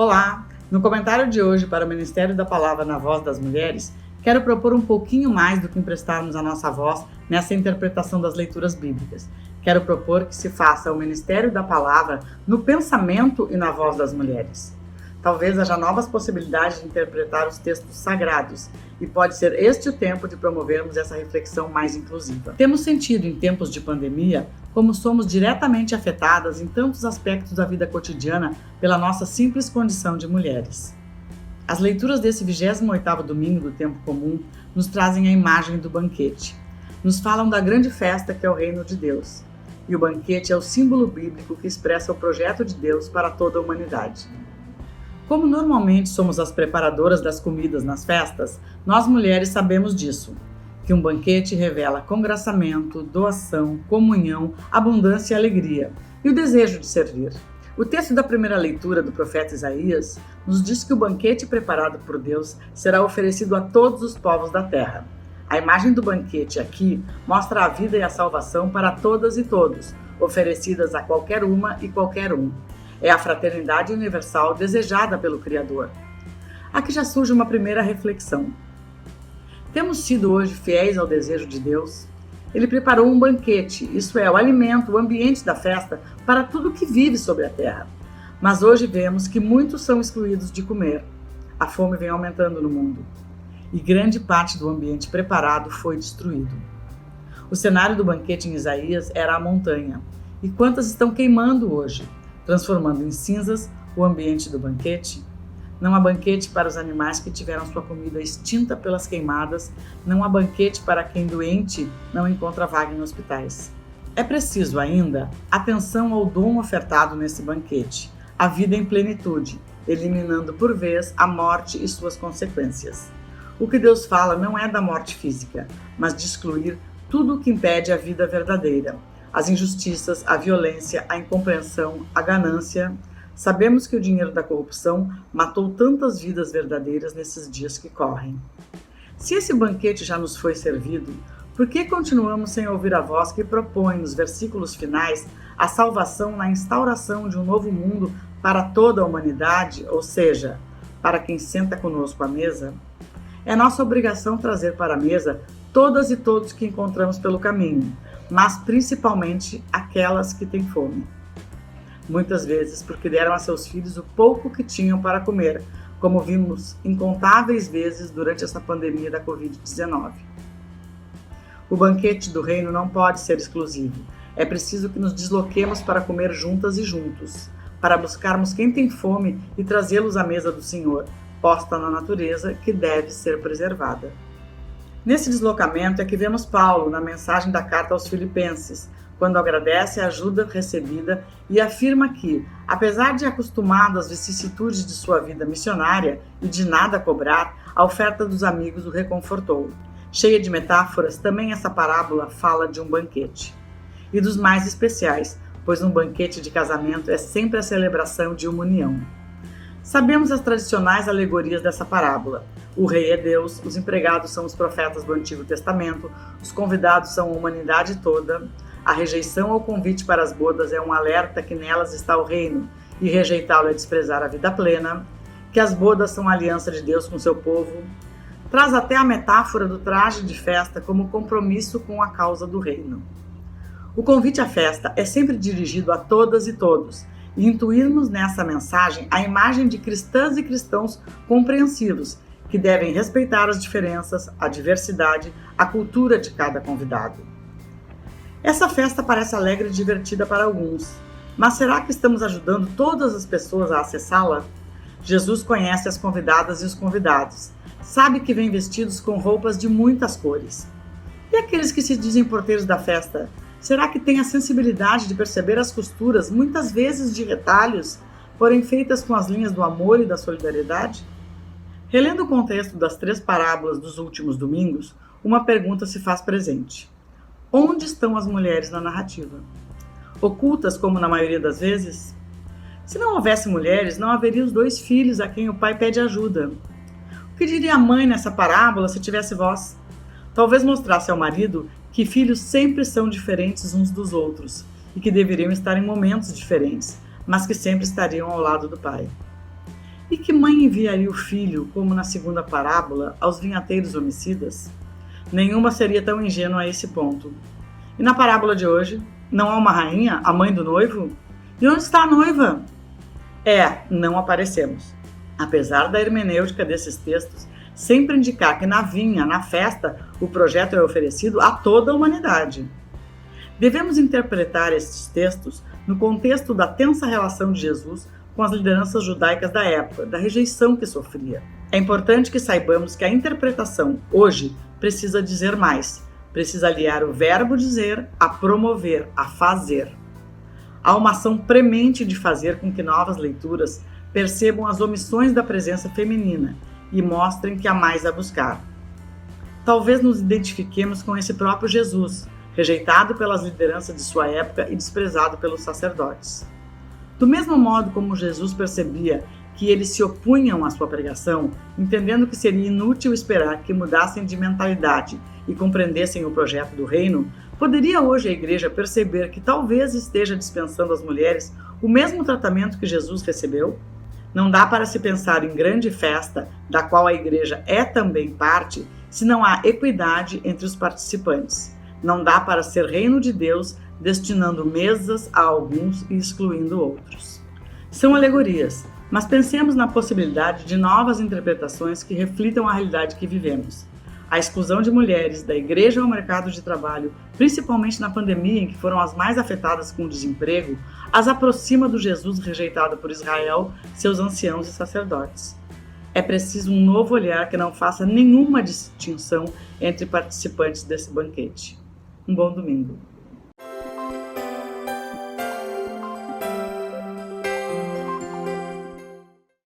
Olá! No comentário de hoje para o Ministério da Palavra na Voz das Mulheres, quero propor um pouquinho mais do que emprestarmos a nossa voz nessa interpretação das leituras bíblicas. Quero propor que se faça o Ministério da Palavra no pensamento e na voz das mulheres. Talvez haja novas possibilidades de interpretar os textos sagrados, e pode ser este o tempo de promovermos essa reflexão mais inclusiva. Temos sentido em tempos de pandemia como somos diretamente afetadas em tantos aspectos da vida cotidiana pela nossa simples condição de mulheres. As leituras desse 28º domingo do tempo comum nos trazem a imagem do banquete. Nos falam da grande festa que é o reino de Deus. E o banquete é o símbolo bíblico que expressa o projeto de Deus para toda a humanidade. Como normalmente somos as preparadoras das comidas nas festas, nós mulheres sabemos disso, que um banquete revela congraçamento, doação, comunhão, abundância e alegria, e o desejo de servir. O texto da primeira leitura do profeta Isaías nos diz que o banquete preparado por Deus será oferecido a todos os povos da terra. A imagem do banquete aqui mostra a vida e a salvação para todas e todos, oferecidas a qualquer uma e qualquer um. É a fraternidade universal desejada pelo Criador. Aqui já surge uma primeira reflexão. Temos sido hoje fiéis ao desejo de Deus? Ele preparou um banquete, isso é, o alimento, o ambiente da festa, para tudo que vive sobre a terra. Mas hoje vemos que muitos são excluídos de comer. A fome vem aumentando no mundo. E grande parte do ambiente preparado foi destruído. O cenário do banquete em Isaías era a montanha. E quantas estão queimando hoje, transformando em cinzas o ambiente do banquete? Não há banquete para os animais que tiveram sua comida extinta pelas queimadas, não há banquete para quem doente não encontra vaga em hospitais. É preciso ainda atenção ao dom ofertado nesse banquete, a vida em plenitude, eliminando por vez a morte e suas consequências. O que Deus fala não é da morte física, mas de excluir tudo o que impede a vida verdadeira. As injustiças, a violência, a incompreensão, a ganância. Sabemos que o dinheiro da corrupção matou tantas vidas verdadeiras nesses dias que correm. Se esse banquete já nos foi servido, por que continuamos sem ouvir a voz que propõe, nos versículos finais, a salvação na instauração de um novo mundo para toda a humanidade, ou seja, para quem senta conosco à mesa? É nossa obrigação trazer para a mesa todas e todos que encontramos pelo caminho, mas principalmente aquelas que têm fome. Muitas vezes porque deram a seus filhos o pouco que tinham para comer, como vimos incontáveis vezes durante essa pandemia da Covid-19. O banquete do reino não pode ser exclusivo. É preciso que nos desloquemos para comer juntas e juntos, para buscarmos quem tem fome e trazê-los à mesa do Senhor, posta na natureza que deve ser preservada. Nesse deslocamento é que vemos Paulo na mensagem da carta aos Filipenses, quando agradece a ajuda recebida e afirma que, apesar de acostumado às vicissitudes de sua vida missionária e de nada cobrar, a oferta dos amigos o reconfortou. Cheia de metáforas, também essa parábola fala de um banquete. E dos mais especiais, pois um banquete de casamento é sempre a celebração de uma união. Sabemos as tradicionais alegorias dessa parábola. O rei é Deus, os empregados são os profetas do Antigo Testamento, os convidados são a humanidade toda. A rejeição ao convite para as bodas é um alerta que nelas está o reino, e rejeitá-lo é desprezar a vida plena, que as bodas são a aliança de Deus com seu povo. Traz até a metáfora do traje de festa como compromisso com a causa do reino. O convite à festa é sempre dirigido a todas e todos, e intuirmos nessa mensagem a imagem de cristãs e cristãos compreensivos, que devem respeitar as diferenças, a diversidade, a cultura de cada convidado. Essa festa parece alegre e divertida para alguns, mas será que estamos ajudando todas as pessoas a acessá-la? Jesus conhece as convidadas e os convidados, sabe que vêm vestidos com roupas de muitas cores. E aqueles que se dizem porteiros da festa, será que têm a sensibilidade de perceber as costuras, muitas vezes de retalhos, porém feitas com as linhas do amor e da solidariedade? Relendo o contexto das 3 parábolas dos últimos domingos, uma pergunta se faz presente. Onde estão as mulheres na narrativa? Ocultas como na maioria das vezes? Se não houvesse mulheres, não haveria os 2 filhos a quem o pai pede ajuda. O que diria a mãe nessa parábola se tivesse voz? Talvez mostrasse ao marido que filhos sempre são diferentes uns dos outros e que deveriam estar em momentos diferentes, mas que sempre estariam ao lado do pai. E que mãe enviaria o filho, como na segunda parábola, aos vinhateiros homicidas? Nenhuma seria tão ingênua a esse ponto. E na parábola de hoje, não há uma rainha, a mãe do noivo? E onde está a noiva? Não aparecemos. Apesar da hermenêutica desses textos sempre indicar que na vinha, na festa, o projeto é oferecido a toda a humanidade. Devemos interpretar estes textos no contexto da tensa relação de Jesus com as lideranças judaicas da época, da rejeição que sofria. É importante que saibamos que a interpretação, hoje, precisa dizer mais. Precisa aliar o verbo dizer a promover, a fazer. Há uma ação premente de fazer com que novas leituras percebam as omissões da presença feminina e mostrem que há mais a buscar. Talvez nos identifiquemos com esse próprio Jesus, rejeitado pelas lideranças de sua época e desprezado pelos sacerdotes. Do mesmo modo como Jesus percebia que eles se opunham à sua pregação, entendendo que seria inútil esperar que mudassem de mentalidade e compreendessem o projeto do reino, poderia hoje a igreja perceber que talvez esteja dispensando às mulheres o mesmo tratamento que Jesus recebeu? Não dá para se pensar em grande festa, da qual a igreja é também parte, se não há equidade entre os participantes. Não dá para ser reino de Deus destinando mesas a alguns e excluindo outros. São alegorias, mas pensemos na possibilidade de novas interpretações que reflitam a realidade que vivemos. A exclusão de mulheres da igreja ao mercado de trabalho, principalmente na pandemia em que foram as mais afetadas com o desemprego, as aproxima do Jesus rejeitado por Israel, seus anciãos e sacerdotes. É preciso um novo olhar que não faça nenhuma distinção entre participantes desse banquete. Um bom domingo.